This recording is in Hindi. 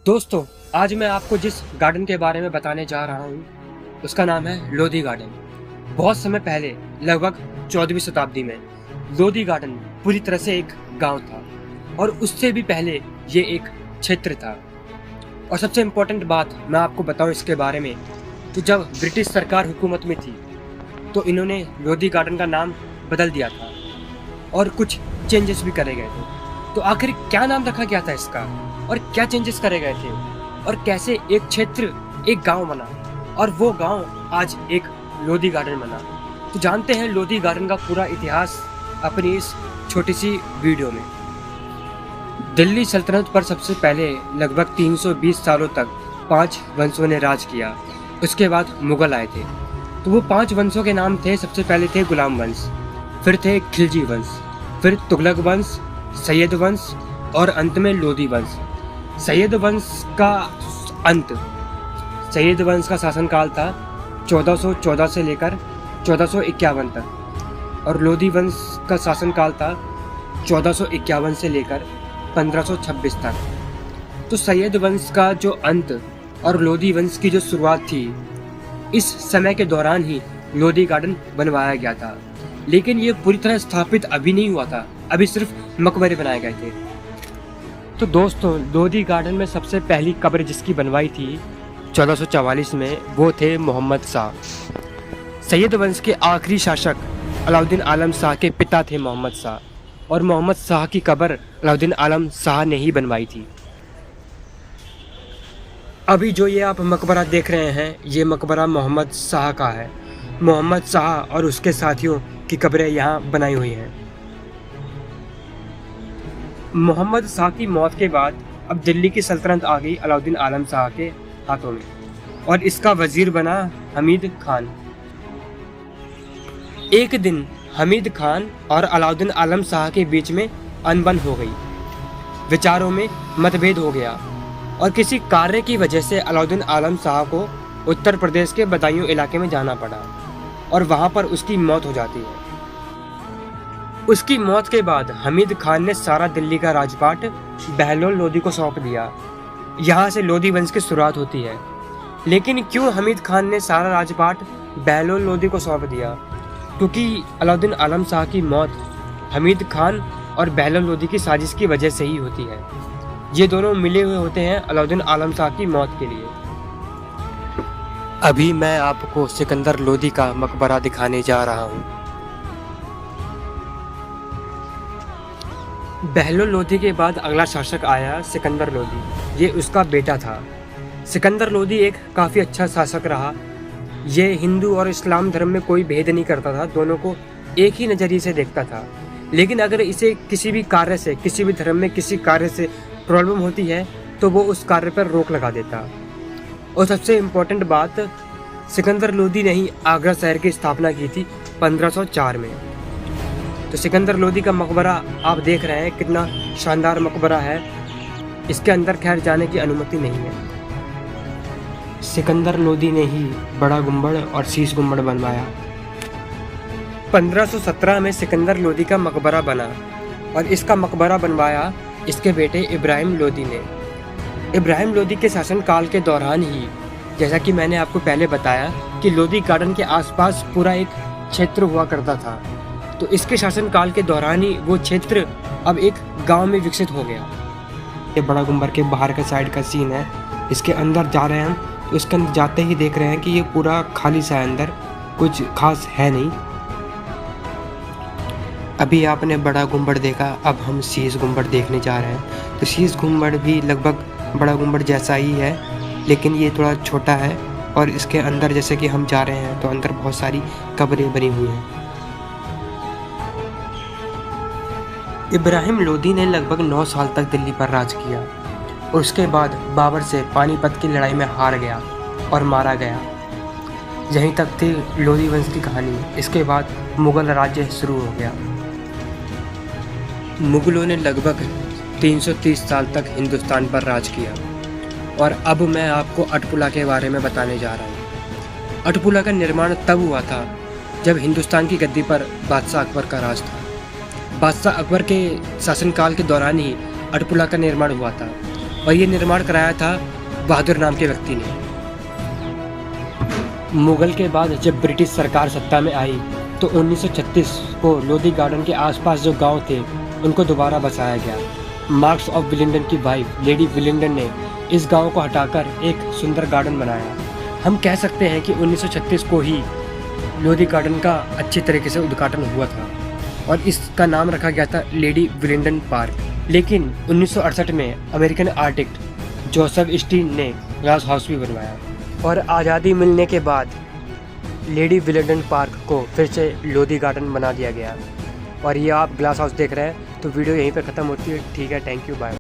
दोस्तों, आज मैं आपको जिस गार्डन के बारे में बताने जा रहा हूँ उसका नाम है लोधी गार्डन। बहुत समय पहले, लगभग 14वीं शताब्दी में लोधी गार्डन पूरी तरह से एक गांव था और उससे भी पहले ये एक क्षेत्र था। और सबसे इम्पोर्टेंट बात मैं आपको बताऊं इसके बारे में, तो जब ब्रिटिश सरकार हुकूमत में थी तो इन्होंने लोधी गार्डन का नाम बदल दिया था और कुछ चेंजेस भी करे गए थे। तो आखिर क्या नाम रखा गया था इसका और क्या चेंजेस करे गए थे और कैसे एक क्षेत्र एक गांव बना और वो गांव आज एक लोधी गार्डन बना, तो जानते हैं लोधी गार्डन का पूरा इतिहास अपनी इस छोटी सी वीडियो में। दिल्ली सल्तनत पर सबसे पहले लगभग 320 सालों तक 5 वंशों ने राज किया। उसके बाद मुगल आए थे। तो वो 5 वंशों के नाम थे। सबसे पहले थे गुलाम वंश, फिर थे खिलजी वंश, फिर तुगलक वंश, सैयद वंश और अंत में लोधी वंश। सैयद वंश का शासनकाल था 1414 से लेकर 1451 तक और लोधी वंश का शासनकाल था 1451 से लेकर 1526 तक। तो सैयद वंश का जो अंत और लोधी वंश की जो शुरुआत थी, इस समय के दौरान ही लोधी गार्डन बनवाया गया था। लेकिन ये पूरी तरह स्थापित अभी नहीं हुआ था, अभी सिर्फ मकबरे बनाए गए थे। तो दोस्तों, लोधी गार्डन में सबसे पहली कब्र जिसकी बनवाई थी 1444 में, वो थे मोहम्मद शाह। सैयद वंश के आखिरी शासक अलाउद्दीन आलम शाह के पिता थे मोहम्मद शाह और मोहम्मद शाह की कब्र अलाउद्दीन आलम शाह ने ही बनवाई थी। अभी जो ये आप मकबरा देख रहे हैं, ये मकबरा मोहम्मद शाह का है। मोहम्मद शाह और उसके साथियों की कब्रें यहाँ बनाई हुई हैं। मोहम्मद शाह की मौत के बाद अब दिल्ली की सल्तनत आ गई अलाउद्दीन आलम शाह के हाथों में और इसका वजीर बना हमीद खान। एक दिन हमीद खान और अलाउद्दीन आलम शाह के बीच में अनबन हो गई, विचारों में मतभेद हो गया और किसी कार्य की वजह से अलाउद्दीन आलम शाह को उत्तर प्रदेश के बदायूं इलाके में जाना पड़ा और वहां पर उसकी मौत हो जाती है। उसकी मौत के बाद हमीद खान ने सारा दिल्ली का राजपाट बहलोल लोधी को सौंप दिया। यहाँ से लोधी वंश की शुरुआत होती है। लेकिन क्यों हमीद खान ने सारा राजपाट बहलोल लोधी को सौंप दिया? क्योंकि अलाउद्दीन आलम शाह की मौत हमीद खान और बहलोल लोधी की साजिश की वजह से ही होती है। ये दोनों मिले हुए होते हैं अलाउद्दीन आलम शाह की मौत के लिए। अभी मैं आपको सिकंदर लोधी का मकबरा दिखाने जा रहा हूँ। बहलोल लोधी के बाद अगला शासक आया सिकंदर लोधी। ये उसका बेटा था। सिकंदर लोधी एक काफ़ी अच्छा शासक रहा। ये हिंदू और इस्लाम धर्म में कोई भेद नहीं करता था, दोनों को एक ही नज़रिए से देखता था। लेकिन अगर इसे किसी भी कार्य से, किसी भी धर्म में किसी कार्य से प्रॉब्लम होती है तो वो उस कार्य पर रोक लगा देता। और सबसे इम्पोर्टेंट बात, सिकंदर लोधी ने ही आगरा शहर की स्थापना की थी 1504 में। तो सिकंदर लोधी का मकबरा आप देख रहे हैं, कितना शानदार मकबरा है। इसके अंदर खैर जाने की अनुमति नहीं है। सिकंदर लोधी ने ही बड़ा गुम्बद और शीश गुम्बद बनवाया। 1517 में सिकंदर लोधी का मकबरा बना और इसका मकबरा बनवाया इसके बेटे इब्राहिम लोधी ने। इब्राहिम लोधी के शासनकाल के दौरान ही, जैसा कि मैंने आपको पहले बताया कि लोधी गार्डन के आसपास पूरा एक क्षेत्र हुआ करता था, तो इसके शासनकाल के दौरान ही वो क्षेत्र अब एक गांव में विकसित हो गया। ये बड़ा गुम्बद के बाहर का साइड का सीन है। इसके अंदर जा रहे हैं हम, तो इसके अंदर जाते ही देख रहे हैं कि ये पूरा खाली सा है, अंदर कुछ खास है नहीं। अभी आपने बड़ा गुम्बद देखा, अब हम शीश गुम्बद देखने जा रहे हैं। तो शीश गुम्बद भी लगभग बड़ा गुम्बद जैसा ही है, लेकिन ये थोड़ा छोटा है और इसके अंदर जैसे कि हम जा रहे हैं तो अंदर बहुत सारी कब्रें बनी हुई हैं। इब्राहिम लोधी ने लगभग 9 साल तक दिल्ली पर राज किया और उसके बाद बाबर से पानीपत की लड़ाई में हार गया और मारा गया। यहीं तक थी लोधी वंश की कहानी। इसके बाद मुगल राज्य शुरू हो गया। मुगलों ने लगभग 330 साल तक हिंदुस्तान पर राज किया और अब मैं आपको अटपुला के बारे में बताने जा रहा हूँ। अटपुला का निर्माण तब हुआ था जब हिंदुस्तान की गद्दी पर बादशाह अकबर का राज था। बादशाह अकबर के शासनकाल के दौरान ही अटपुला का निर्माण हुआ था और ये निर्माण कराया था बहादुर नाम के व्यक्ति ने। मुगल के बाद जब ब्रिटिश सरकार सत्ता में आई तो 1936 को लोधी गार्डन के आसपास जो गांव थे उनको दोबारा बसाया गया। मार्क्स ऑफ विलिंगडन की वाइफ लेडी विलिंगडन ने इस गांव को हटाकर एक सुंदर गार्डन बनाया। हम कह सकते हैं कि 1936 को ही लोधी गार्डन का अच्छे तरीके से उद्घाटन हुआ था और इसका नाम रखा गया था लेडी विलिंगडन पार्क। लेकिन 1968 में अमेरिकन आर्किटेक्ट जोसेफ स्टीन ने ग्लास हाउस भी बनवाया और आज़ादी मिलने के बाद लेडी विलिंगडन पार्क को फिर से लोधी गार्डन बना दिया गया। और ये आप ग्लास हाउस देख रहे हैं। तो वीडियो यहीं पर ख़त्म होती है। ठीक है, थैंक यू, बाय।